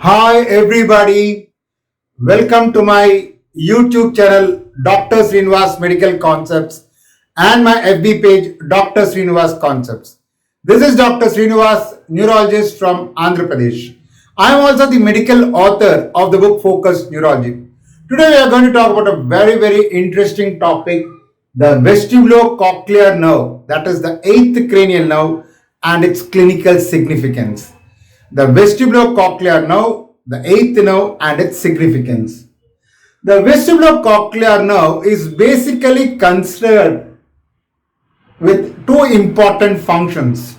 Hi everybody, welcome to my YouTube channel Dr. Srinivas Medical Concepts and my FB page Dr. Srinivas Concepts. This is Dr. Srinivas, neurologist from Andhra Pradesh. I am also the medical author of the book Focused Neurology. Today we are going to talk about a very interesting topic, the vestibulocochlear nerve, that is the eighth cranial nerve and its clinical significance. The vestibulocochlear nerve, the eighth nerve and its significance. The vestibulocochlear nerve is basically considered with two important functions,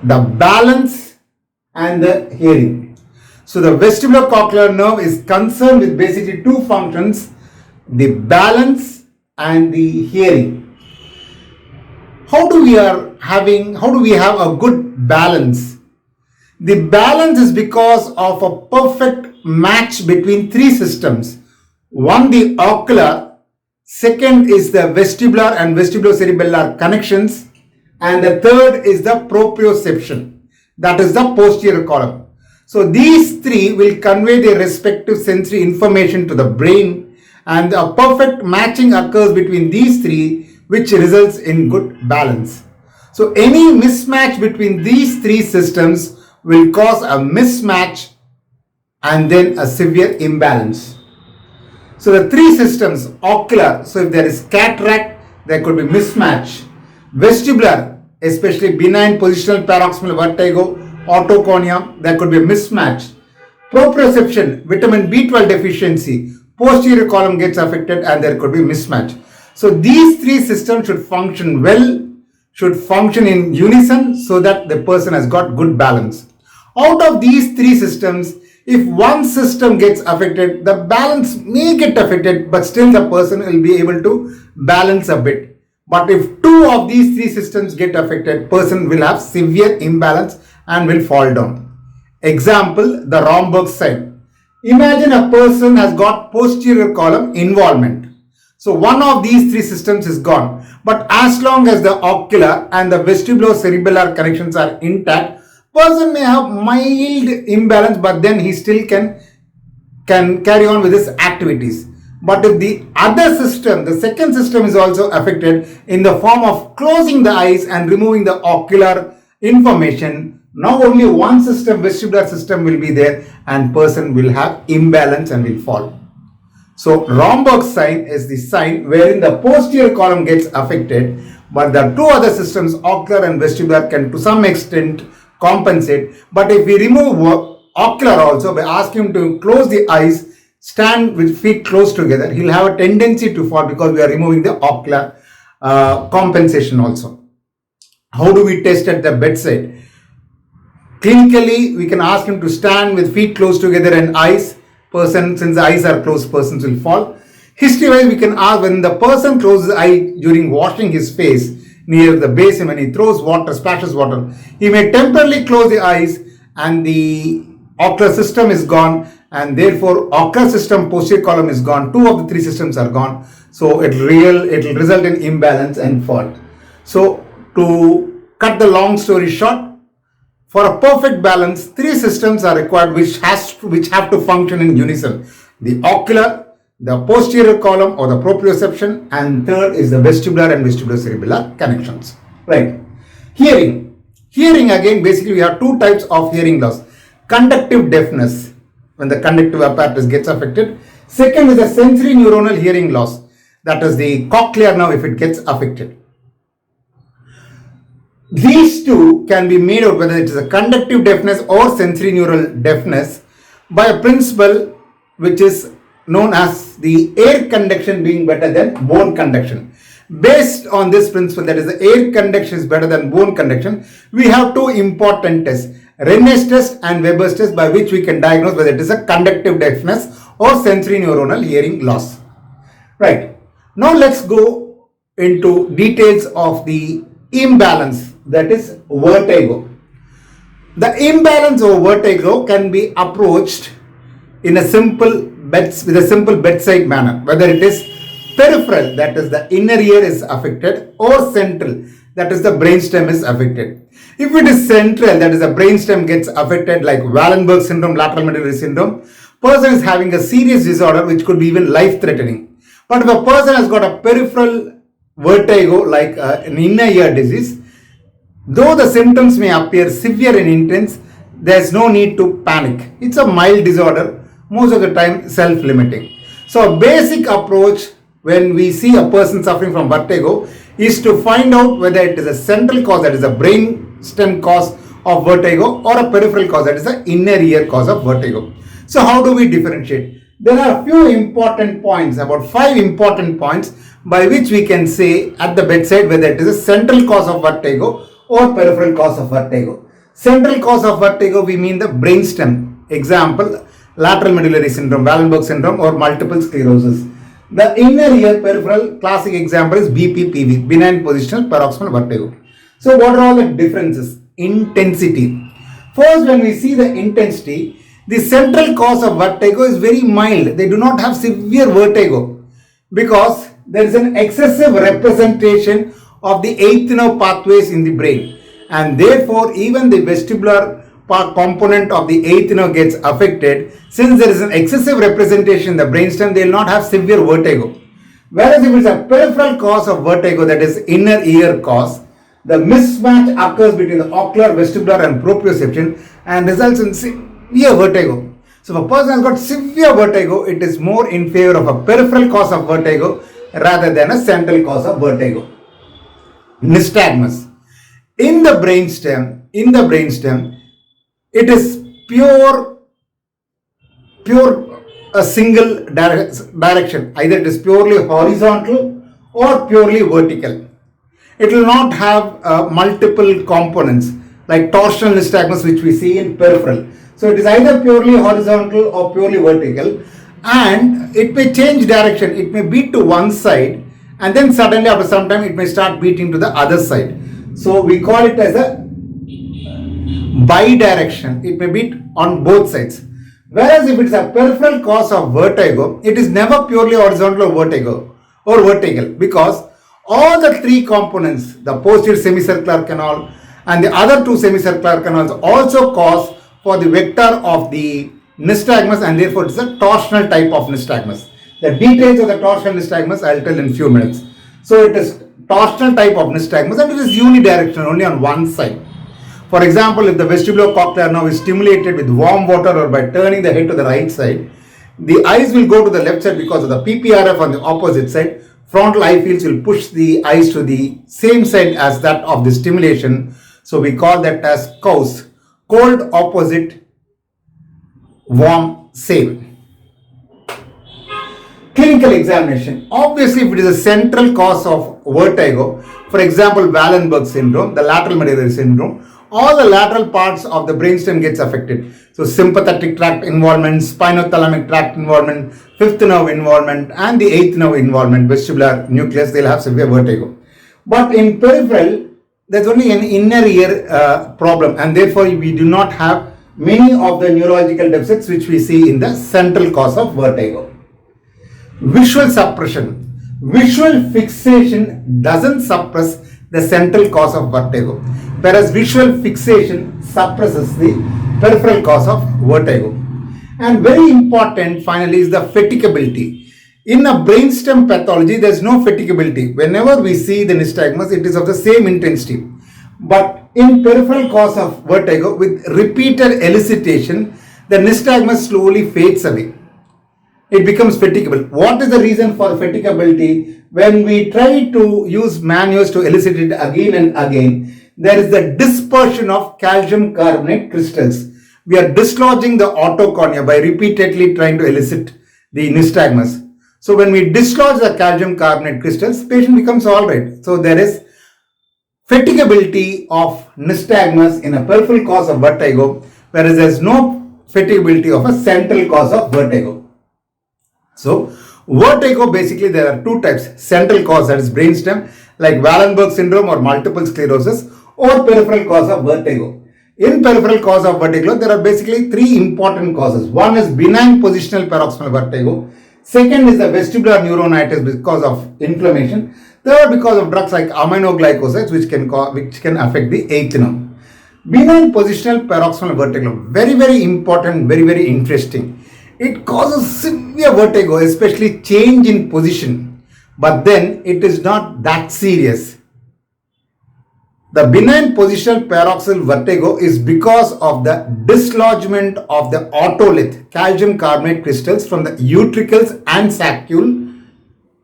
the balance and the hearing. So the vestibulocochlear nerve is concerned with basically two functions, the balance and the hearing. How do we have a good balance? The balance is because of a perfect match between three systems. One, the ocular, second is the vestibular and vestibulocerebellar connections, and the third is the proprioception, that is the posterior column. So these three will convey their respective sensory information to the brain, and a perfect matching occurs between these three, which results in good balance. So any mismatch between these three systems will cause a mismatch and then a severe imbalance. So the three systems, ocular, so if there is cataract, there could be mismatch. Vestibular, especially benign positional paroxysmal vertigo, otoconia, there could be a mismatch. Proprioception, vitamin B12 deficiency, posterior column gets affected and there could be mismatch. So these three systems should function well, should function in unison so that the person has got good balance. Out of these three systems, if one system gets affected, the balance may get affected, but still the person will be able to balance a bit. But if two of these three systems get affected, person will have severe imbalance and will fall down. Example, the Romberg sign. Imagine a person has got posterior column involvement. So one of these three systems is gone. But as long as the ocular and the vestibulocerebellar connections are intact, person may have mild imbalance, but then he still can carry on with his activities. But if the other system, the second system is also affected in the form of closing the eyes and removing the ocular information, now only one system, vestibular system will be there and person will have imbalance and will fall. So Romberg sign is the sign wherein the posterior column gets affected, but the two other systems, ocular and vestibular, can to some extent compensate. But if we remove ocular also by asking him to close the eyes, stand with feet close together, he'll have a tendency to fall because we are removing the ocular compensation also. How do we test at the bedside? Clinically, we can ask him to stand with feet close together and eyes. Since the eyes are closed, persons will fall. History wise, we can ask when the person closes the eye during washing his face near the basin, when he throws water, splashes water, he may temporarily close the eyes and the ocular system is gone, and therefore ocular system, posterior column is gone. Two of the three systems are gone. So it will result in imbalance and fault. So to cut the long story short, for a perfect balance, three systems are required which have to function in unison. The ocular, the posterior column or the proprioception, and third is the vestibular and vestibulocerebellar connections. Right. Hearing. Hearing, again, basically we have two types of hearing loss. Conductive deafness, when the conductive apparatus gets affected. Second is the sensory neuronal hearing loss, that is the cochlear nerve if it gets affected. These two can be made out whether it is a conductive deafness or sensory neural deafness by a principle which is known as the air conduction being better than bone conduction. Based on this principle, that is the air conduction is better than bone conduction, we have two important tests, Rennes test and Weber's test, by which we can diagnose whether it is a conductive deafness or sensory neuronal hearing loss. Right. Now let's go into details of the imbalance, that is vertigo. The imbalance of vertigo can be approached in a simple bedside manner, whether it is peripheral, that is the inner ear is affected, or central, that is the brainstem is affected. If it is central, that is the brainstem gets affected like Wallenberg syndrome, lateral medullary syndrome, person is having a serious disorder which could be even life-threatening. But if a person has got a peripheral vertigo like an inner ear disease, though the symptoms may appear severe and intense, there is no need to panic. It's a mild disorder, most of the time self-limiting. So a basic approach when we see a person suffering from vertigo is to find out whether it is a central cause, that is a brain stem cause of vertigo, or a peripheral cause, that is the inner ear cause of vertigo. So how do we differentiate? There are a few important points, about 5 important points by which we can say at the bedside whether it is a central cause of vertigo or peripheral cause of vertigo. Central cause of vertigo, we mean the brainstem. Example, lateral medullary syndrome, Wallenberg syndrome, or multiple sclerosis. The inner ear peripheral, classic example is BPPV, benign positional paroxysmal vertigo. So what are all the differences? Intensity. First, when we see the intensity, the central cause of vertigo is very mild. They do not have severe vertigo because there is an excessive representation of the eighth nerve pathways in the brain, and therefore even the vestibular component of the eighth nerve gets affected. Since there is an excessive representation in the brainstem, they will not have severe vertigo. Whereas if it is a peripheral cause of vertigo, that is inner ear cause, the mismatch occurs between the ocular, vestibular and proprioception and results in severe vertigo. So if a person has got severe vertigo, it is more in favor of a peripheral cause of vertigo rather than a central cause of vertigo. Nystagmus. In the brainstem, it is pure a single direction. Either it is purely horizontal or purely vertical. It will not have multiple components like torsional nystagmus which we see in peripheral. So it is either purely horizontal or purely vertical, and it may change direction. It may beat to one side and then suddenly after some time it may start beating to the other side. So we call it as a bidirection. It may beat on both sides. Whereas if it is a peripheral cause of vertigo, it is never purely horizontal or vertical, because all the 3 components, the posterior semicircular canal and the other 2 semicircular canals, also cause for the vector of the nystagmus, and therefore it is a torsional type of nystagmus. The details of the torsional nystagmus I will tell in few minutes. So it is torsional type of nystagmus and it is unidirectional, only on one side. For example, if the vestibulocochlear nerve is stimulated with warm water or by turning the head to the right side, the eyes will go to the left side because of the PPRF on the opposite side. Frontal eye fields will push the eyes to the same side as that of the stimulation. So we call that as COWS, cold opposite, warm same. Clinical examination. Obviously, if it is a central cause of vertigo, for example, Wallenberg syndrome, the lateral medullary syndrome, all the lateral parts of the brainstem gets affected. So sympathetic tract involvement, spinothalamic tract involvement, 5th nerve involvement and the 8th nerve involvement, vestibular nucleus, they'll have severe vertigo. But in peripheral, there's only an inner ear problem, and therefore we do not have many of the neurological deficits which we see in the central cause of vertigo. Visual suppression. Visual fixation doesn't suppress the central cause of vertigo, whereas visual fixation suppresses the peripheral cause of vertigo. And very important finally is the fatigability. In a brainstem pathology, there is no fatigability. Whenever we see the nystagmus, it is of the same intensity. But in peripheral cause of vertigo, with repeated elicitation, the nystagmus slowly fades away. It becomes fatigable. What is the reason for fatigability? When we try to use manuals to elicit it again and again, there is the dispersion of calcium carbonate crystals. We are dislodging the autocornea by repeatedly trying to elicit the nystagmus. So when we dislodge the calcium carbonate crystals, patient becomes alright. So there is fatigability of nystagmus in a peripheral cause of vertigo, whereas there is no fatigability of a central cause of vertigo. So vertigo, basically there are 2 types: central cause, that is brainstem, like Wallenberg syndrome or multiple sclerosis, or peripheral cause of vertigo. In peripheral cause of vertigo, there are basically 3 important causes. One is benign positional paroxysmal vertigo. Second is the vestibular neuronitis because of inflammation. Third, because of drugs like aminoglycosides which can affect the 8th nerve. Benign positional paroxysmal vertigo, very, very important, very, very interesting. It causes severe vertigo, especially change in position, but then it is not that serious. The benign positional paroxysmal vertigo is because of the dislodgement of the otolith, calcium carbonate crystals from the utricles and saccule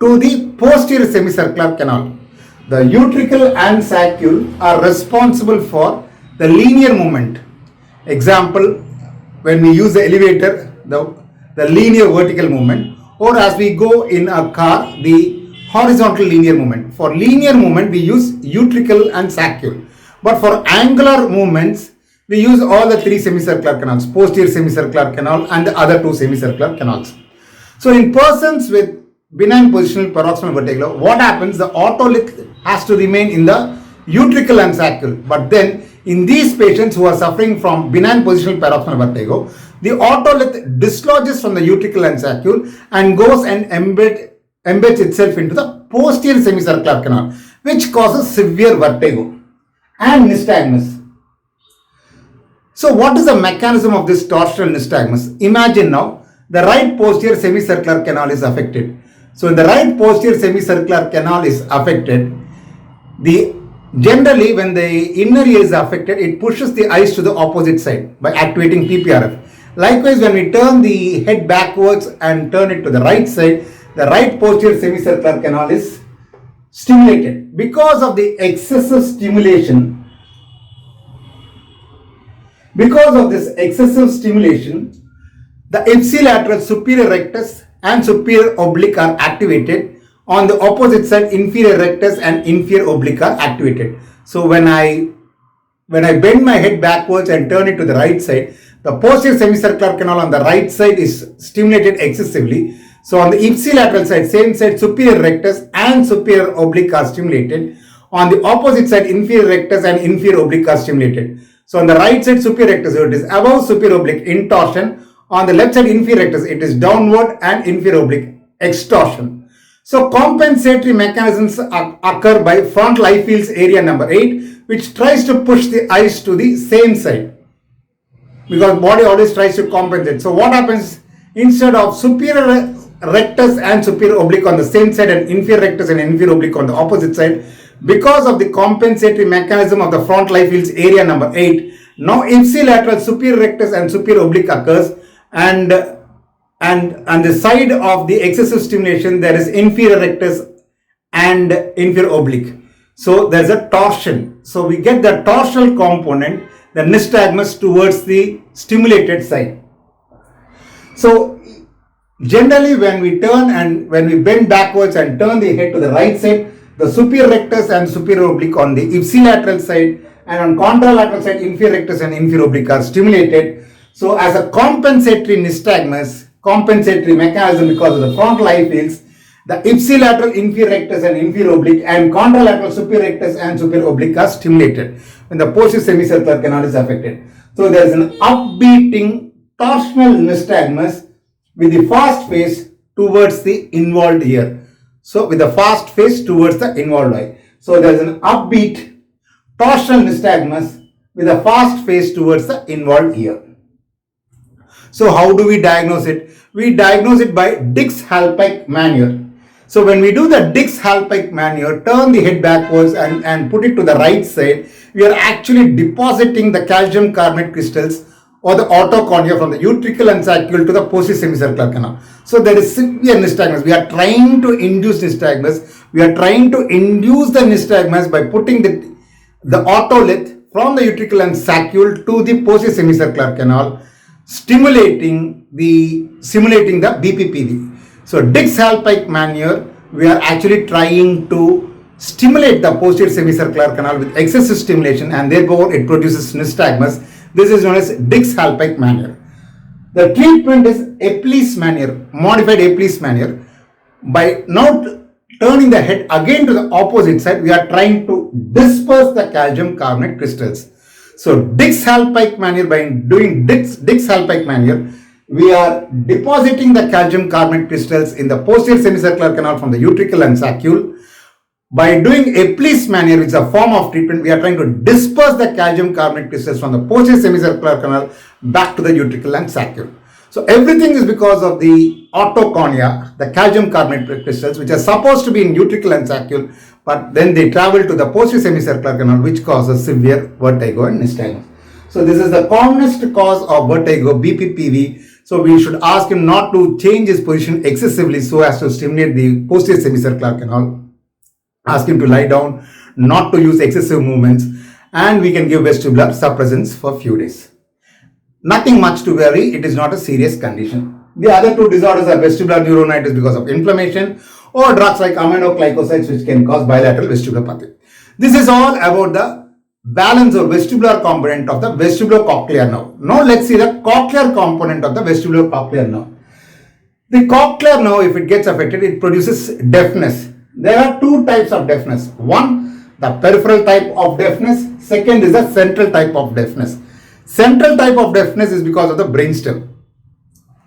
to the posterior semicircular canal. The utricle and saccule are responsible for the linear movement. Example, when we use the elevator, the linear vertical movement, or as we go in a car, the horizontal linear movement. For linear movement, we use utricle and saccule. But for angular movements, we use all the three semicircular canals, posterior semicircular canal and the other two semicircular canals. So in persons with benign positional paroxysmal vertigo, what happens? The otolith has to remain in the utricle and saccule. But then in these patients who are suffering from benign positional paroxysmal vertigo, the otolith dislodges from the utricle and saccule and goes and embeds itself into the posterior semicircular canal, which causes severe vertigo and nystagmus. So what is the mechanism of this torsional nystagmus? Imagine now the right posterior semicircular canal is affected. So when the right posterior semicircular canal is affected, generally when the inner ear is affected, it pushes the eyes to the opposite side by activating PPRF. Likewise, when we turn the head backwards and turn it to the right side, the right posterior semicircular canal is stimulated. Because of the excessive stimulation, the ipsilateral superior rectus and superior oblique are activated. On the opposite side, inferior rectus and inferior oblique are activated. So when I bend my head backwards and turn it to the right side, the posterior semicircular canal on the right side is stimulated excessively. So on the ipsilateral side, same side, superior rectus and superior oblique are stimulated. On the opposite side, inferior rectus and inferior oblique are stimulated. So on the right side, superior rectus, so it is above superior oblique, intorsion. On the left side, inferior rectus, it is downward and inferior oblique, extorsion. So compensatory mechanisms occur by frontal eye fields area number 8, which tries to push the eyes to the same side, because body always tries to compensate. So what happens, instead of superior rectus and superior oblique on the same side and inferior rectus and inferior oblique on the opposite side, because of the compensatory mechanism of the frontal eye fields area number 8, now ipsilateral superior rectus and superior oblique occurs, and the side of the excessive stimulation there is inferior rectus and inferior oblique. So there is a torsion. So we get the torsional component, the nystagmus, towards the stimulated side. So generally when we bend backwards and turn the head to the right side, the superior rectus and superior oblique on the ipsilateral side, and on contralateral side, inferior rectus and inferior oblique are stimulated. So as a compensatory nystagmus, compensatory mechanism because of the frontal eye fields, the ipsilateral inferior rectus and inferior oblique and contralateral superior rectus and superior oblique are stimulated when the posterior semicircular canal is affected. So there is an upbeating torsional nystagmus with the fast phase towards the involved ear. So with the fast phase towards the involved eye. So there is an upbeat torsional nystagmus with a fast phase towards the involved ear. So how do we diagnose it? We diagnose it by Dix-Hallpike maneuver. So when we do the Dix-Hallpike maneuver, turn the head backwards and put it to the right side, we are actually depositing the calcium carbonate crystals or the autochondria from the utricle and saccule to the posterior semicircular canal. So there is severe nystagmus. We are trying to induce nystagmus. We are trying to induce the nystagmus by putting the otolith from the utricle and saccule to the posterior semicircular canal, simulating the BPPV. So Dix-Hallpike maneuver, we are actually trying to stimulate the posterior semicircular canal with excessive stimulation, and therefore it produces nystagmus. This is known as Dix-Hallpike maneuver. The treatment is Epley's maneuver, modified Epley's maneuver. By now turning the head again to the opposite side, we are trying to disperse the calcium carbonate crystals. So Dix-Hallpike maneuver, by doing Dix-Hallpike maneuver, we are depositing the calcium carbonate crystals in the posterior semicircular canal from the utricle and saccule. By doing Epley's maneuver, which is a form of treatment, we are trying to disperse the calcium carbonate crystals from the posterior semicircular canal back to the utricle and saccule. So everything is because of the autoconia, the calcium carbonate crystals, which are supposed to be in utricle and saccule, but then they travel to the posterior semicircular canal, which causes severe vertigo and nystagmus. So this is the commonest cause of vertigo, BPPV. So we should ask him not to change his position excessively so as to stimulate the posterior semicircular canal. Ask him to lie down, not to use excessive movements, and we can give vestibular suppressants for a few days. Nothing much to worry, it is not a serious condition. The other two disorders are vestibular neuronitis because of inflammation or drugs like aminoglycosides which can cause bilateral vestibulopathy. This is all about the balance or vestibular component of the vestibulocochlear nerve. Now let's see the cochlear component of the vestibulocochlear nerve. The cochlear nerve, if it gets affected, it produces deafness. There are two types of deafness. One, the peripheral type of deafness. Second is the central type of deafness. Central type of deafness is because of the brainstem.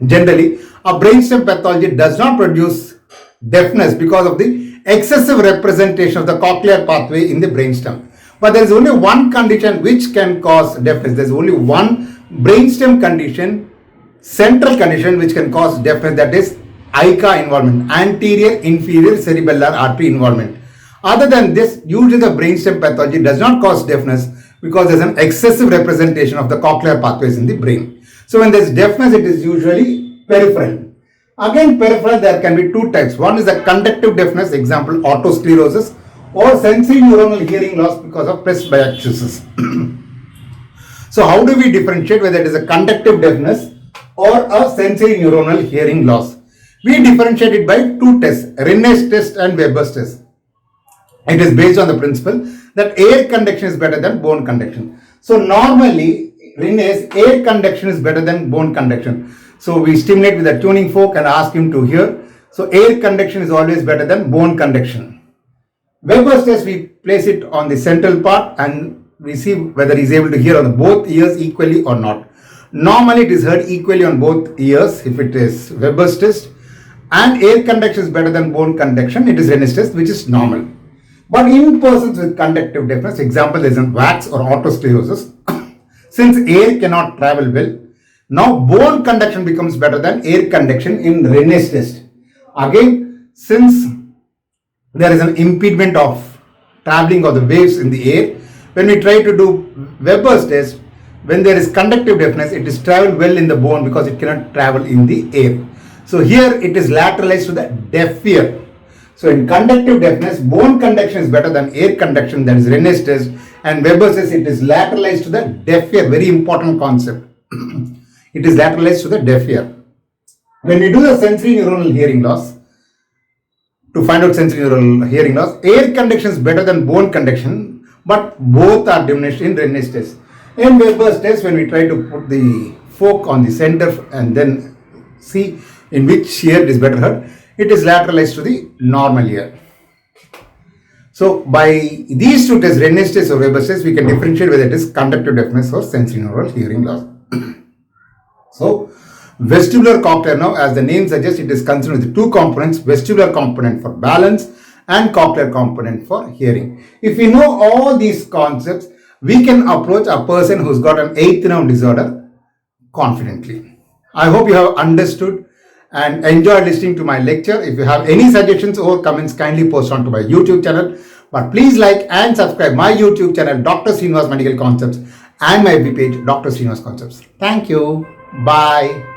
Generally, a brainstem pathology does not produce deafness because of the excessive representation of the cochlear pathway in the brainstem. But there is only one condition which can cause deafness. There is only one brainstem condition, central condition, which can cause deafness, that is AICA involvement, anterior inferior cerebellar artery involvement. Other than this, usually the brainstem pathology does not cause deafness because there is an excessive representation of the cochlear pathways in the brain. So when there is deafness, it is usually peripheral. Again, peripheral, there can be two types. One is a conductive deafness, example otosclerosis, or sensory neuronal hearing loss because of presbyacusis. So how do we differentiate whether it is a conductive deafness or a sensory neuronal hearing loss? We differentiate it by two tests, Rinne's test and Weber's test. It is based on the principle that air conduction is better than bone conduction. So normally, Rinne's air conduction is better than bone conduction. So we stimulate with a tuning fork and ask him to hear. So air conduction is always better than bone conduction. Weber's test, we place it on the central part and we see whether he is able to hear on both ears equally or not. Normally it is heard equally on both ears if it is Weber's test, and air conduction is better than bone conduction, it is Rinne's test, which is normal. But in persons with conductive deafness, example is in wax or otosclerosis, since air cannot travel well, now bone conduction becomes better than air conduction in Rinne's test. Again, since there is an impediment of traveling of the waves in the air, when we try to do Weber's test, when there is conductive deafness, it is traveled well in the bone because it cannot travel in the air. So here it is lateralized to the deaf ear. So in conductive deafness, bone conduction is better than air conduction, that is Rinne's test, and Weber says it is lateralized to the deaf ear. Very important concept. It is lateralized to the deaf ear. When we do the sensory neuronal hearing loss, to find out sensory neuronal hearing loss, air conduction is better than bone conduction, but both are diminished in Rinne's test. In Weber's test, when we try to put the fork on the center and then see in which ear it is better heard, it is lateralized to the normal ear. So by these two tests, Rinne's test or Weber's test, we can differentiate whether it is conductive deafness or sensory neural hearing loss. So vestibular cochlear nerve, as the name suggests, it is concerned with two components, vestibular component for balance and cochlear component for hearing. If we know all these concepts, we can approach a person who's got an eighth nerve disorder confidently. I hope you have understood and enjoyed listening to my lecture. If you have any suggestions or comments, kindly post on to my YouTube channel. But please like and subscribe my YouTube channel, Dr. Srinivas Medical Concepts, and my FB page, Dr. Srinivas Concepts. Thank you. Bye.